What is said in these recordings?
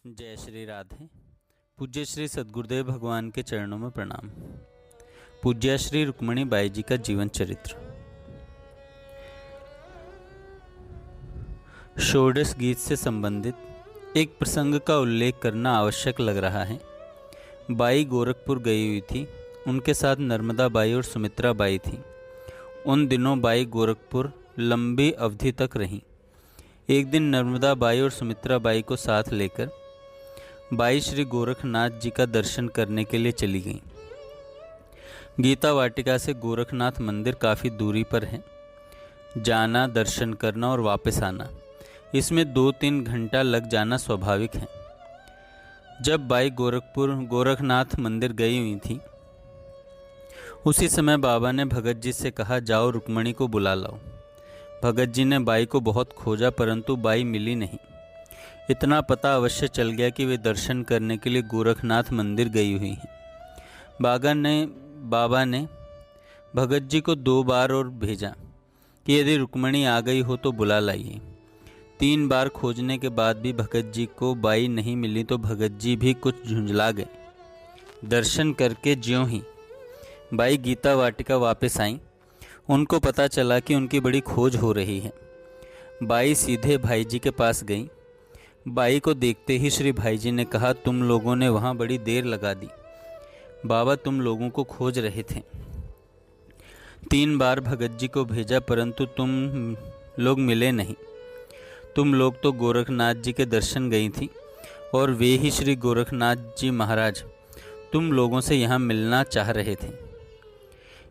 जय श्री राधे। पूज्य श्री सद्गुरुदेव भगवान के चरणों में प्रणाम। पूज्य श्री रुक्मणी बाई जी का जीवन चरित्र। षोडश गीत से संबंधित एक प्रसंग का उल्लेख करना आवश्यक लग रहा है। बाई गोरखपुर गई हुई थी। उनके साथ नर्मदा बाई और सुमित्रा बाई थी। उन दिनों बाई गोरखपुर लंबी अवधि तक रहीं। एक दिन नर्मदा बाई और सुमित्रा बाई को साथ लेकर बाई श्री गोरखनाथ जी का दर्शन करने के लिए चली गईं। गीता वाटिका से गोरखनाथ मंदिर काफ़ी दूरी पर है। जाना, दर्शन करना और वापस आना, इसमें 2-3 घंटा लग जाना स्वाभाविक है। जब बाई गोरखपुर गोरखनाथ मंदिर गई हुई थी, उसी समय बाबा ने भगत जी से कहा, जाओ रुक्मणी को बुला लाओ। भगत जी ने बाई को बहुत खोजा, परंतु बाई मिली नहीं। इतना पता अवश्य चल गया कि वे दर्शन करने के लिए गोरखनाथ मंदिर गई हुई हैं। बाबा ने भगत जी को 2 बार और भेजा कि यदि रुक्मणी आ गई हो तो बुला लाइए। 3 बार खोजने के बाद भी भगत जी को बाई नहीं मिली तो भगत जी भी कुछ झुंझला गए। दर्शन करके ज्यों ही बाई गीता वाटिका वापस आईं, उनको पता चला कि उनकी बड़ी खोज हो रही है। बाई सीधे भाई जी के पास गई। बाई को देखते ही श्री भाई जी ने कहा, तुम लोगों ने वहाँ बड़ी देर लगा दी। बाबा तुम लोगों को खोज रहे थे। 3 बार भगत जी को भेजा, परंतु तुम लोग मिले नहीं। तुम लोग तो गोरखनाथ जी के दर्शन गई थी और वे ही श्री गोरखनाथ जी महाराज तुम लोगों से यहाँ मिलना चाह रहे थे।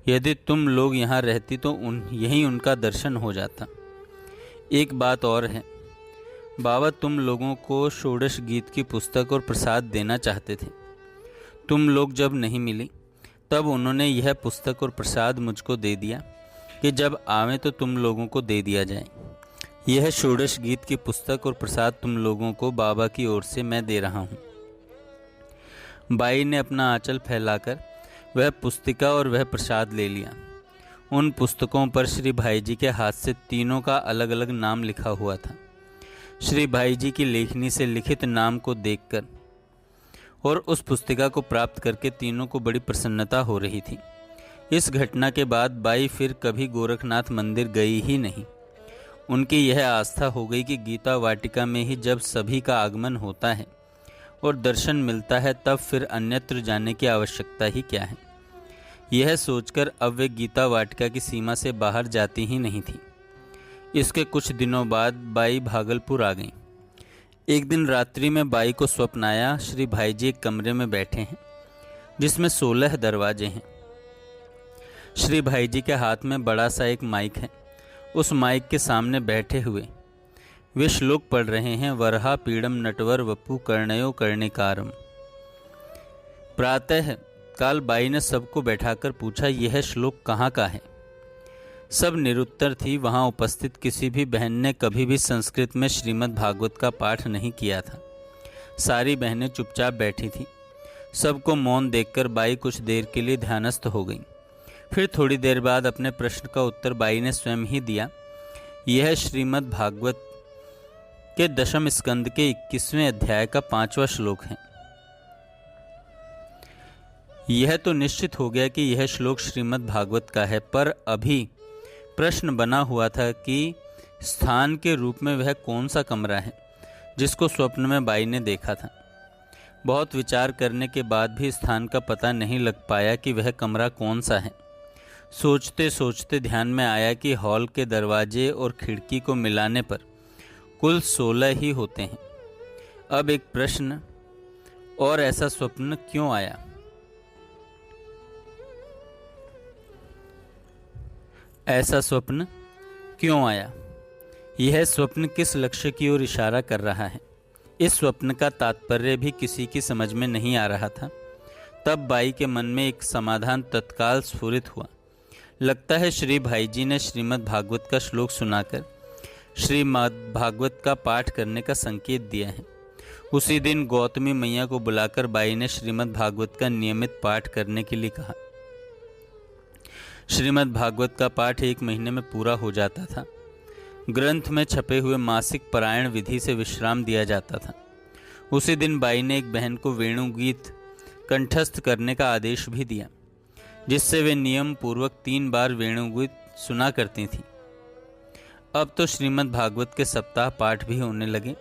यदि तुम लोग यहाँ रहती तो यहीं उनका दर्शन हो जाता। एक बात और है, बाबा तुम लोगों को षोडश गीत की पुस्तक और प्रसाद देना चाहते थे। तुम लोग जब नहीं मिली तब उन्होंने यह पुस्तक और प्रसाद मुझको दे दिया कि जब आवें तो तुम लोगों को दे दिया जाए। यह षोडश गीत की पुस्तक और प्रसाद तुम लोगों को बाबा की ओर से मैं दे रहा हूँ। बाई ने अपना आंचल फैलाकर वह पुस्तिका और वह प्रसाद ले लिया। उन पुस्तकों पर श्री भाई जी के हाथ से तीनों का अलग अलग नाम लिखा हुआ था। श्री भाई जी की लेखनी से लिखित नाम को देखकर और उस पुस्तिका को प्राप्त करके तीनों को बड़ी प्रसन्नता हो रही थी। इस घटना के बाद बाई फिर कभी गोरखनाथ मंदिर गई ही नहीं। उनकी यह आस्था हो गई कि गीता वाटिका में ही जब सभी का आगमन होता है और दर्शन मिलता है, तब फिर अन्यत्र जाने की आवश्यकता ही क्या है। यह सोचकर अब वे गीता वाटिका की सीमा से बाहर जाती ही नहीं थी। इसके कुछ दिनों बाद बाई भागलपुर आ गईं। एक दिन रात्रि में बाई को स्वप्न आया, श्री भाई जी एक कमरे में बैठे हैं जिसमें 16 दरवाजे हैं। श्री भाई जी के हाथ में बड़ा सा एक माइक है। उस माइक के सामने बैठे हुए वे श्लोक पढ़ रहे हैं, वरहा पीड़म नटवर वपु कर्णयो कर्णिकारम। प्रातः काल बाई ने सबको बैठाकर पूछा, यह श्लोक कहाँ का है। सब निरुत्तर थी। वहाँ उपस्थित किसी भी बहन ने कभी भी संस्कृत में श्रीमद् भागवत का पाठ नहीं किया था। सारी बहनें चुपचाप बैठी थीं। सबको मौन देखकर बाई कुछ देर के लिए ध्यानस्थ हो गईं। फिर थोड़ी देर बाद अपने प्रश्न का उत्तर बाई ने स्वयं ही दिया। यह श्रीमद् भागवत के 10वें स्कंद के 21वें अध्याय का 5वां श्लोक है। यह तो निश्चित हो गया कि यह श्लोक श्रीमद् भागवत का है, पर अभी प्रश्न बना हुआ था कि स्थान के रूप में वह कौन सा कमरा है जिसको स्वप्न में बाई ने देखा था। बहुत विचार करने के बाद भी स्थान का पता नहीं लग पाया कि वह कमरा कौन सा है। सोचते सोचते ध्यान में आया कि हॉल के दरवाजे और खिड़की को मिलाने पर कुल 16 ही होते हैं। अब एक प्रश्न, और ऐसा स्वप्न क्यों आया? ऐसा स्वप्न क्यों आया? यह स्वप्न किस लक्ष्य की ओर इशारा कर रहा है? इस स्वप्न का तात्पर्य भी किसी की समझ में नहीं आ रहा था। तब बाई के मन में एक समाधान तत्काल स्फुरित हुआ। लगता है श्री भाई जी ने श्रीमद् भागवत का श्लोक सुनाकर श्रीमद् भागवत का पाठ करने का संकेत दिया है। उसी दिन गौतमी मैया को बुलाकर बाई ने श्रीमद् भागवत का नियमित पाठ करने के लिए कहा। श्रीमद् भागवत का पाठ 1 महीने में पूरा हो जाता था। ग्रंथ में छपे हुए मासिक पारायण विधि से विश्राम दिया जाता था। उसी दिन बाई ने एक बहन को वेणु गीत कंठस्थ करने का आदेश भी दिया, जिससे वे नियम पूर्वक 3 बार वेणु गीत सुना करती थी। अब तो श्रीमद् भागवत के सप्ताह पाठ भी होने लगे।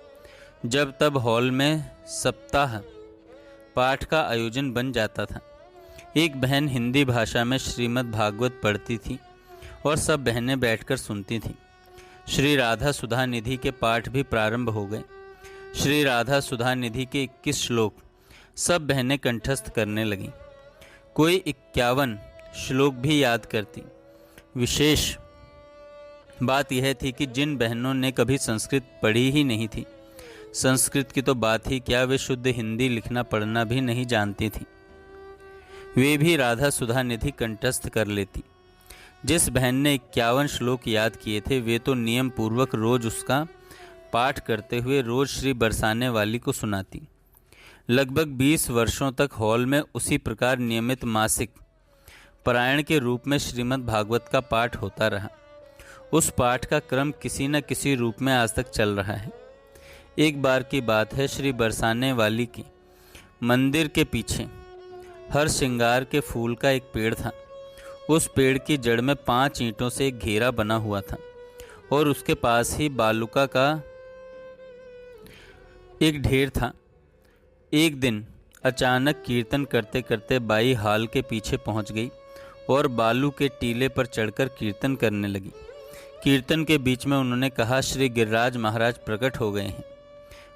जब तब हॉल में सप्ताह पाठ का आयोजन बन जाता था। एक बहन हिंदी भाषा में श्रीमद् भागवत पढ़ती थी और सब बहनें बैठकर सुनती थीं। श्री राधा सुधा निधि के पाठ भी प्रारंभ हो गए। श्री राधा सुधा निधि के 21 श्लोक सब बहनें कंठस्थ करने लगीं। कोई 51 श्लोक भी याद करती। विशेष बात यह थी कि जिन बहनों ने कभी संस्कृत पढ़ी ही नहीं थी, संस्कृत की तो बात ही क्या, वे शुद्ध हिंदी लिखना पढ़ना भी नहीं जानती थी, वे भी राधा सुधा निधि कंठस्थ कर लेती। जिस बहन ने 51 श्लोक याद किए थे, वे तो नियम पूर्वक रोज उसका पाठ करते हुए रोज श्री बरसाने वाली को सुनाती। लगभग 20 वर्षों तक हॉल में उसी प्रकार नियमित मासिक पारायण के रूप में श्रीमद् भागवत का पाठ होता रहा। उस पाठ का क्रम किसी न किसी रूप में आज तक चल रहा है। एक बार की बात है, श्री बरसाने वाली के मंदिर के पीछे हर श्रृंगार के फूल का एक पेड़ था। उस पेड़ की जड़ में 5 ईंटों से एक घेरा बना हुआ था और उसके पास ही बालूका का एक ढेर था। एक दिन अचानक कीर्तन करते करते बाई हाल के पीछे पहुंच गई और बालू के टीले पर चढ़कर कीर्तन करने लगी। कीर्तन के बीच में उन्होंने कहा, श्री गिरिराज महाराज प्रकट हो गए हैं।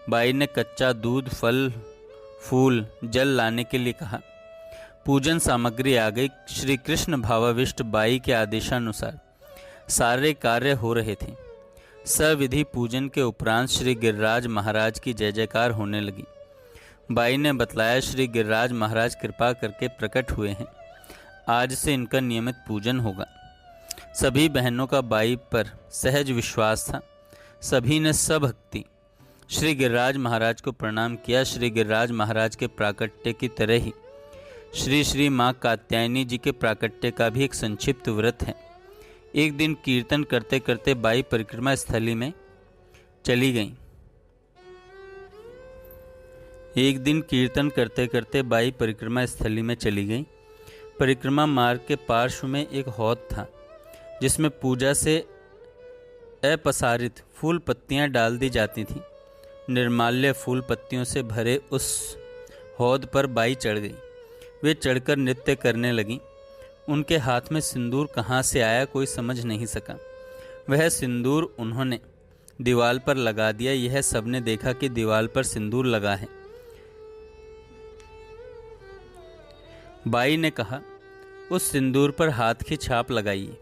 बाई ने कच्चा दूध, फल, फूल, जल लाने के लिए कहा। पूजन सामग्री आ गई। श्री कृष्ण भावाविष्ट बाई के आदेशानुसार सारे कार्य हो रहे थे। सविधि पूजन के उपरांत श्री गिरिराज महाराज की जय जयकार होने लगी। बाई ने बतलाया, श्री गिरिराज महाराज कृपा करके प्रकट हुए हैं, आज से इनका नियमित पूजन होगा। सभी बहनों का बाई पर सहज विश्वास था। सभी ने सभक्ति श्री गिरिराज महाराज को प्रणाम किया। श्री गिरिराज महाराज के प्राकट्य की तरह ही श्री श्री माँ कात्यायनी जी के प्राकट्य का भी एक संक्षिप्त व्रत है। एक दिन कीर्तन करते करते बाई परिक्रमा स्थली में चली गई। परिक्रमा मार्ग के पार्श्व में एक हौद था, जिसमें पूजा से अपसारित फूल पत्तियां डाल दी जाती थीं। निर्माल्य फूल पत्तियों से भरे उस हौद पर बाई चढ़ गई। वे चढ़कर नृत्य करने लगीं। उनके हाथ में सिंदूर कहाँ से आया, कोई समझ नहीं सका। वह सिंदूर उन्होंने दीवार पर लगा दिया। यह सबने देखा कि दीवार पर सिंदूर लगा है। बाई ने कहा, उस सिंदूर पर हाथ की छाप लगाइए।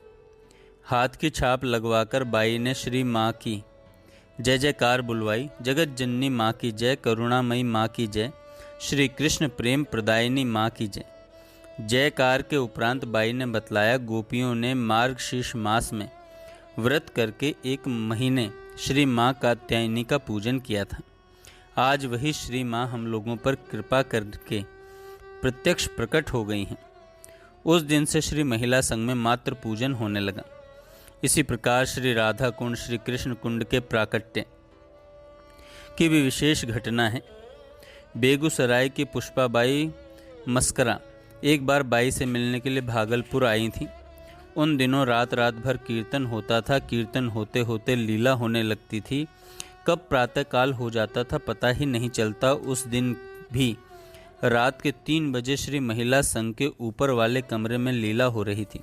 हाथ की छाप लगवाकर बाई ने श्री माँ की जय जयकार बुलवाई। जगत जननी माँ की जय, करुणामयी माँ की जय, श्री कृष्ण प्रेम प्रदायिनी माँ की जय। जयकार के उपरांत बाई ने बतलाया, गोपियों ने मार्गशीर्ष मास में व्रत करके 1 महीने श्री माँ कात्यायनी का पूजन किया था। आज वही श्री माँ हम लोगों पर कृपा करके प्रत्यक्ष प्रकट हो गई हैं। उस दिन से श्री महिला संघ में मात्र पूजन होने लगा। इसी प्रकार श्री राधा कुंड, श्री कृष्ण कुंड के प्राकट्य की भी विशेष घटना है। बेगूसराय की पुष्पाबाई मस्करा एक बार बाई से मिलने के लिए भागलपुर आई थी। उन दिनों रात रात भर कीर्तन होता था। कीर्तन होते होते लीला होने लगती थी। कब प्रातःकाल हो जाता था पता ही नहीं चलता। उस दिन भी रात के 3 बजे श्री महिला संघ के ऊपर वाले कमरे में लीला हो रही थी।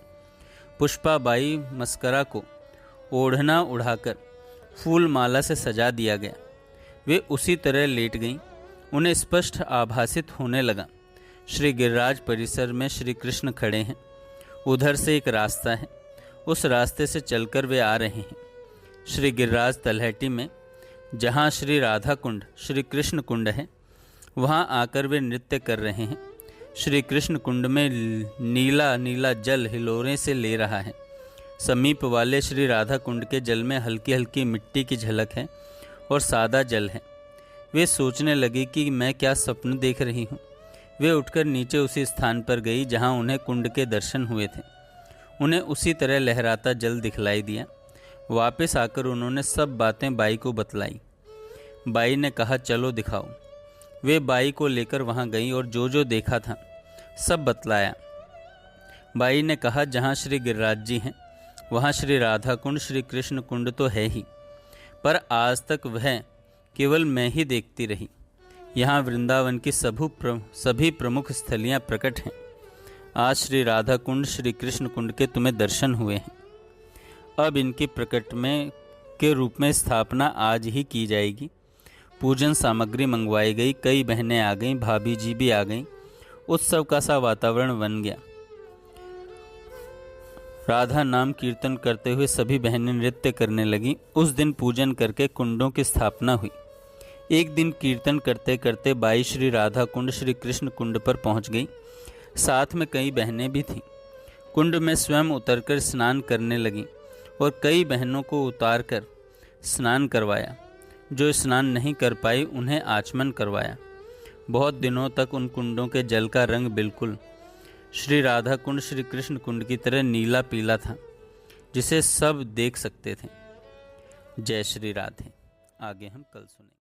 पुष्पाबाई मस्करा को ओढ़ना उड़ाकर फूल माला से सजा दिया गया। वे उसी तरह लेट गईं। उन्हें स्पष्ट आभासित होने लगा, श्री गिरिराज परिसर में श्री कृष्ण खड़े हैं। उधर से एक रास्ता है, उस रास्ते से चलकर वे आ रहे हैं। श्री गिरिराज तलहटी में जहाँ श्री राधा कुंड, श्री कृष्ण कुंड है, वहाँ आकर वे नृत्य कर रहे हैं। श्री कृष्ण कुंड में नीला नीला जल हिलोरे से ले रहा है। समीप वाले श्री राधा कुंड के जल में हल्की हल्की मिट्टी की झलक है और सादा जल है। वे सोचने लगी कि मैं क्या स्वप्न देख रही हूँ। वे उठकर नीचे उसी स्थान पर गई जहाँ उन्हें कुंड के दर्शन हुए थे। उन्हें उसी तरह लहराता जल दिखलाई दिया। वापस आकर उन्होंने सब बातें बाई को बतलाई। बाई ने कहा, चलो दिखाओ। वे बाई को लेकर वहां गईं और जो जो देखा था सब बतलाया। बाई ने कहा, जहाँ श्री गिरिराज जी हैं वहाँ श्री राधा कुंड, श्री कृष्ण कुंड तो है ही, पर आज तक वह केवल मैं ही देखती रही। यहाँ वृंदावन की सभी प्रमुख स्थलियाँ प्रकट हैं। आज श्री राधा कुंड, श्री कृष्ण कुंड के तुम्हें दर्शन हुए हैं। अब इनकी प्रकट में के रूप में स्थापना आज ही की जाएगी। पूजन सामग्री मंगवाई गई, कई बहनें आ गईं, भाभी जी भी आ गईं। उत्सव का सा वातावरण बन गया। राधा नाम कीर्तन करते हुए सभी बहनें नृत्य करने लगीं। उस दिन पूजन करके कुंडों की स्थापना हुई। एक दिन कीर्तन करते करते बाई श्री राधा कुंड, श्री कृष्ण कुंड पर पहुंच गई। साथ में कई बहनें भी थीं। कुंड में स्वयं उतरकर स्नान करने लगीं और कई बहनों को उतारकर स्नान करवाया। जो स्नान नहीं कर पाई उन्हें आचमन करवाया। बहुत दिनों तक उन कुंडों के जल का रंग बिल्कुल श्री राधा कुंड, श्री कृष्ण कुंड की तरह नीला पीला था, जिसे सब देख सकते थे। जय श्री राधे। आगे हम कल सुनेंगे।